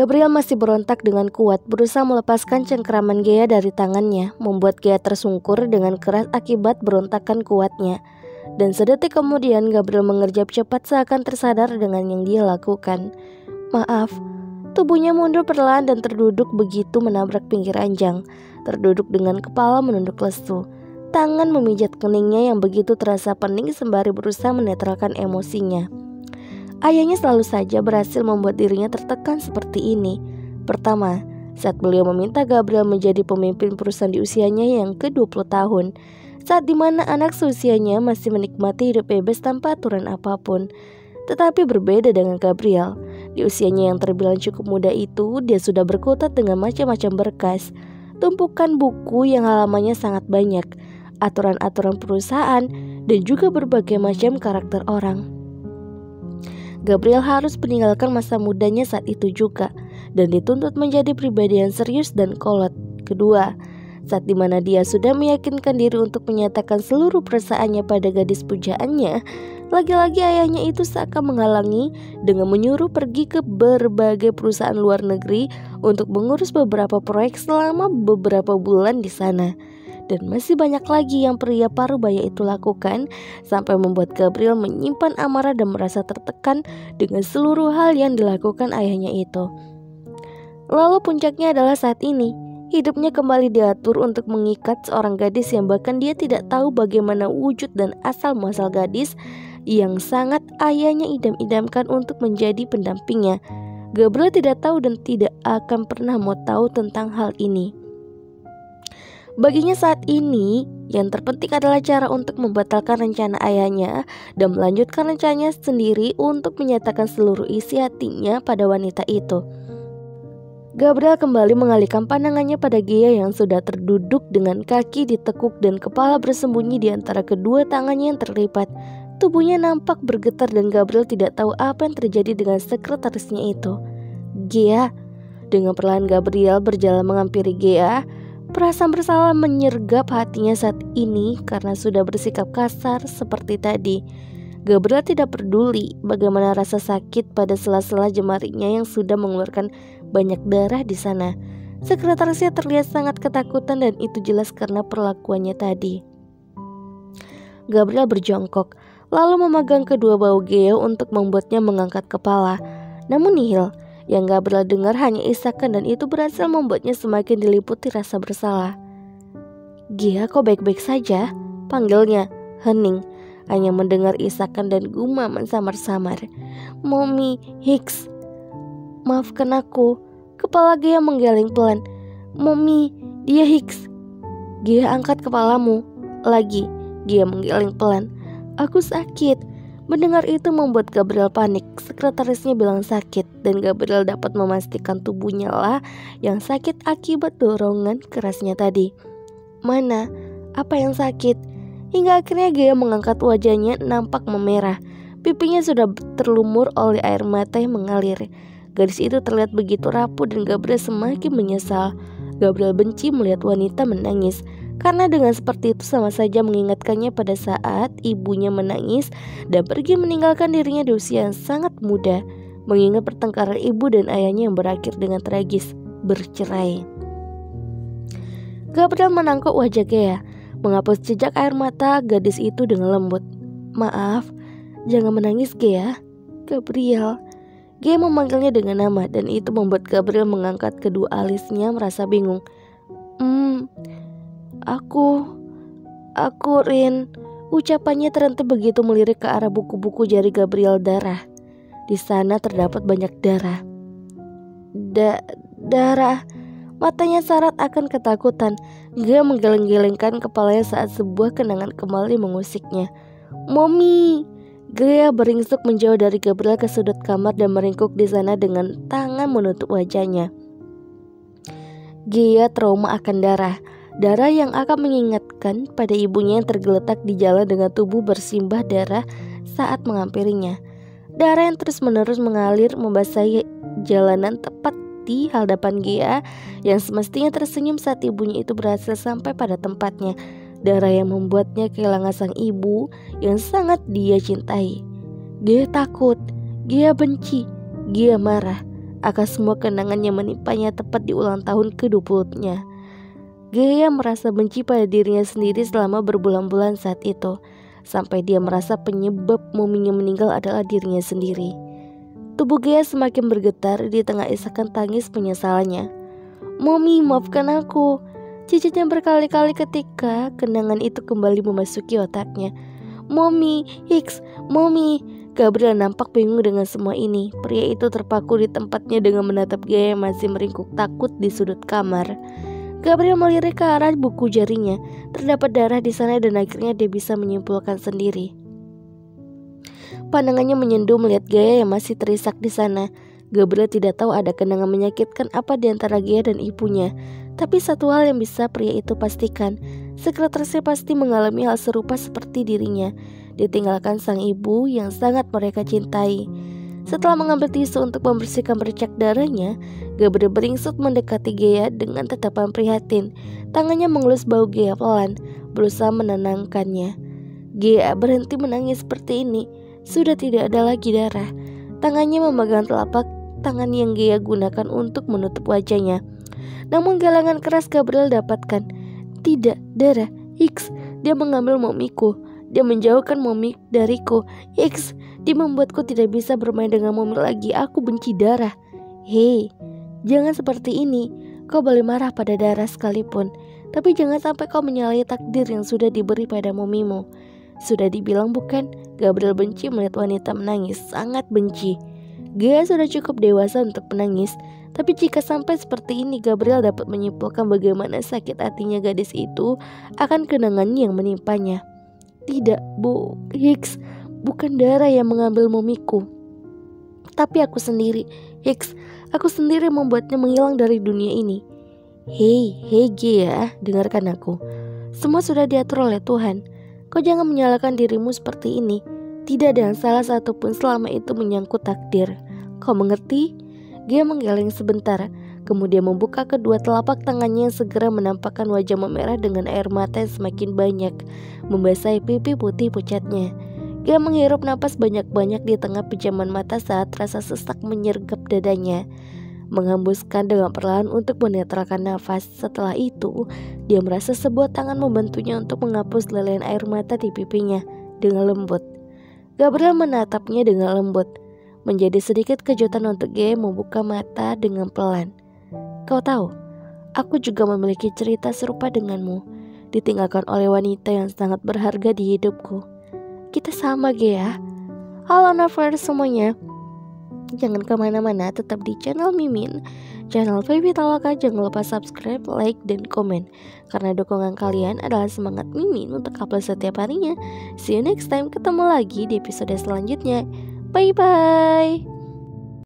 Gabriel masih berontak dengan kuat, berusaha melepaskan cengkeraman Gea dari tangannya, membuat Gea tersungkur dengan keras akibat berontakan kuatnya. Dan sedetik kemudian Gabriel mengerjap cepat seakan tersadar dengan yang dia lakukan. Maaf. Tubuhnya mundur perlahan dan terduduk begitu menabrak pinggir ranjang. Terduduk dengan kepala menunduk lesu. Tangan memijat keningnya yang begitu terasa pening sembari berusaha menetralkan emosinya. Ayahnya selalu saja berhasil membuat dirinya tertekan seperti ini. Pertama, saat beliau meminta Gabriel menjadi pemimpin perusahaan di usianya yang ke-20 tahun. Saat dimana anak seusianya masih menikmati hidup bebas tanpa aturan apapun. Tetapi berbeda dengan Gabriel. Di usianya yang terbilang cukup muda itu, dia sudah berkutat dengan macam-macam berkas, tumpukan buku yang halamannya sangat banyak, aturan-aturan perusahaan, dan juga berbagai macam karakter orang. Gabriel harus meninggalkan masa mudanya saat itu juga, dan dituntut menjadi pribadi yang serius dan kolot. Kedua, saat dimana dia sudah meyakinkan diri untuk menyatakan seluruh perasaannya pada gadis pujaannya, lagi-lagi ayahnya itu seakan menghalangi dengan menyuruh pergi ke berbagai perusahaan luar negeri untuk mengurus beberapa proyek selama beberapa bulan di sana. Dan masih banyak lagi yang pria parubaya itu lakukan, sampai membuat Gabriel menyimpan amarah dan merasa tertekan dengan seluruh hal yang dilakukan ayahnya itu. Lalu puncaknya adalah saat ini, hidupnya kembali diatur untuk mengikat seorang gadis yang bahkan dia tidak tahu bagaimana wujud dan asal-muasal gadis yang sangat ayahnya idam-idamkan untuk menjadi pendampingnya. Gabriel tidak tahu dan tidak akan pernah mau tahu tentang hal ini. Baginya saat ini, yang terpenting adalah cara untuk membatalkan rencana ayahnya dan melanjutkan rencananya sendiri untuk menyatakan seluruh isi hatinya pada wanita itu. Gabriel kembali mengalihkan pandangannya pada Gea yang sudah terduduk dengan kaki ditekuk dan kepala bersembunyi di antara kedua tangannya yang terlipat. Tubuhnya nampak bergetar dan Gabriel tidak tahu apa yang terjadi dengan sekretarisnya itu. Gea. Dengan perlahan Gabriel berjalan menghampiri Gea. Perasaan bersalah menyergap hatinya saat ini karena sudah bersikap kasar seperti tadi. Gabriel tidak peduli bagaimana rasa sakit pada sela-sela jemarinya yang sudah mengeluarkan banyak darah di sana. Sekretarisnya terlihat sangat ketakutan dan itu jelas karena perlakuannya tadi. Gabriel berjongkok, lalu memegang kedua bahu Gea untuk membuatnya mengangkat kepala. Namun nihil. Yang Gabriel dengar hanya isakan dan itu berhasil membuatnya semakin diliputi rasa bersalah. Gea, kok baik-baik saja? Panggilnya, hening. Hanya mendengar isakan dan gumaman samar-samar. Mommy, Hicks. Maafkan aku. Kepala Gea menggeleng pelan. Mommy, dia Hicks. Gea, angkat kepalamu. Lagi, Gea menggeleng pelan. Aku sakit. Mendengar itu membuat Gabriel panik. Sekretarisnya bilang sakit dan Gabriel dapat memastikan tubuhnya lah yang sakit akibat dorongan kerasnya tadi. Mana? Apa yang sakit? Hingga akhirnya Gea mengangkat wajahnya nampak memerah. Pipinya sudah terlumur oleh air mata yang mengalir. Gadis itu terlihat begitu rapuh dan Gabriel semakin menyesal. Gabriel benci melihat wanita menangis. Karena dengan seperti itu sama saja mengingatkannya pada saat ibunya menangis dan pergi meninggalkan dirinya di usia yang sangat muda. Mengingat pertengkaran ibu dan ayahnya yang berakhir dengan tragis, bercerai. Gabriel menangkap wajah Gea, menghapus jejak air mata gadis itu dengan lembut. Maaf, jangan menangis Gea. Gabriel. Gea memanggilnya dengan nama dan itu membuat Gabriel mengangkat kedua alisnya merasa bingung. Aku Rin. Ucapannya terhenti begitu melirik ke arah buku-buku jari Gabriel darah. Di sana terdapat banyak darah. Darah. Matanya syarat akan ketakutan. Dia menggeleng-gelengkan kepalanya saat sebuah kenangan kembali mengusiknya. Mommy. Gea beringsut menjauh dari Gabriel ke sudut kamar dan meringkuk di sana dengan tangan menutup wajahnya. Gea trauma akan darah. Darah yang akan mengingatkan pada ibunya yang tergeletak di jalan dengan tubuh bersimbah darah saat menghampirinya. Darah yang terus-menerus mengalir membasahi jalanan tepat di hadapan Gea yang semestinya tersenyum saat ibunya itu berhasil sampai pada tempatnya. Darah yang membuatnya kehilangan sang ibu yang sangat dia cintai. Gea takut, Gea benci, Gea marah. akan semua kenangan yang menimpanya tepat di ulang tahun ke-20-nya. Gea merasa benci pada dirinya sendiri selama berbulan-bulan saat itu, sampai dia merasa penyebab mominya meninggal adalah dirinya sendiri. Tubuh Gea semakin bergetar di tengah isakan tangis penyesalannya. "Momi, maafkan aku," cicitnya berkali-kali ketika kenangan itu kembali memasuki otaknya. "Momi, Hicks, Momi." Gabriel nampak bingung dengan semua ini. Pria itu terpaku di tempatnya dengan menatap Gea yang masih meringkuk takut di sudut kamar. Gabriel melirik ke arah buku jarinya. Terdapat darah di sana dan akhirnya dia bisa menyimpulkan sendiri. Pandangannya menyendu melihat Gea yang masih terisak di sana. Gabriel tidak tahu ada kenangan menyakitkan apa di antara Gea dan ibunya. Tapi satu hal yang bisa pria itu pastikan, sekretarisnya pasti mengalami hal serupa seperti dirinya, ditinggalkan sang ibu yang sangat mereka cintai. Setelah mengambil tisu untuk membersihkan bercak darahnya, Gabriel beringsut mendekati Gea dengan tatapan prihatin. Tangannya mengelus bahu Gea pelan, berusaha menenangkannya. Gea berhenti menangis seperti ini. Sudah tidak ada lagi darah. Tangannya memegang telapak tangan yang Gea gunakan untuk menutup wajahnya. Namun galangan keras Gabriel dapatkan. "Tidak, darah, Hicks, dia mengambil momiku. Dia menjauhkan momi dariku. Hicks, dia membuatku tidak bisa bermain dengan momi lagi. Aku benci darah." "Hei, jangan seperti ini. Kau boleh marah pada darah sekalipun, tapi jangan sampai kau menyalahi takdir yang sudah diberi pada momimu. Sudah dibilang bukan?" Gabriel benci melihat wanita menangis, sangat benci. Gea sudah cukup dewasa untuk menangis, tapi jika sampai seperti ini, Gabriel dapat menyimpulkan bagaimana sakit hatinya gadis itu akan kenangan yang menimpanya. "Tidak, Bu Hicks, bukan darah yang mengambil momiku, tapi aku sendiri. Hicks, aku sendiri membuatnya menghilang dari dunia ini." Hei Gea, dengarkan aku. Semua sudah diatur oleh Tuhan. Kau jangan menyalahkan dirimu seperti ini. Tidak ada yang salah satupun selama itu menyangkut takdir. Kau mengerti? Gea menggeleng sebentar, kemudian membuka kedua telapak tangannya yang segera menampakkan wajah memerah dengan air mata yang semakin banyak membasahi pipi putih pucatnya. Gea menghirup napas banyak-banyak di tengah pijaman mata saat rasa sesak menyergap dadanya. Menghembuskan dengan perlahan untuk menetralkan nafas. Setelah itu, dia merasa sebuah tangan membantunya untuk menghapus lelehan air mata di pipinya dengan lembut. Gabriel menatapnya dengan lembut. Menjadi sedikit kejutan untuk Gea membuka mata dengan pelan. "Kau tahu, aku juga memiliki cerita serupa denganmu, ditinggalkan oleh wanita yang sangat berharga di hidupku. Kita sama, Gea." Halo Nafers semuanya, jangan kemana-mana, tetap di channel Mimin, channel Baby Taloka. Jangan lupa subscribe, like, dan komen, karena dukungan kalian adalah semangat Mimin untuk upload setiap harinya. See you next time, ketemu lagi di episode selanjutnya. Bye bye.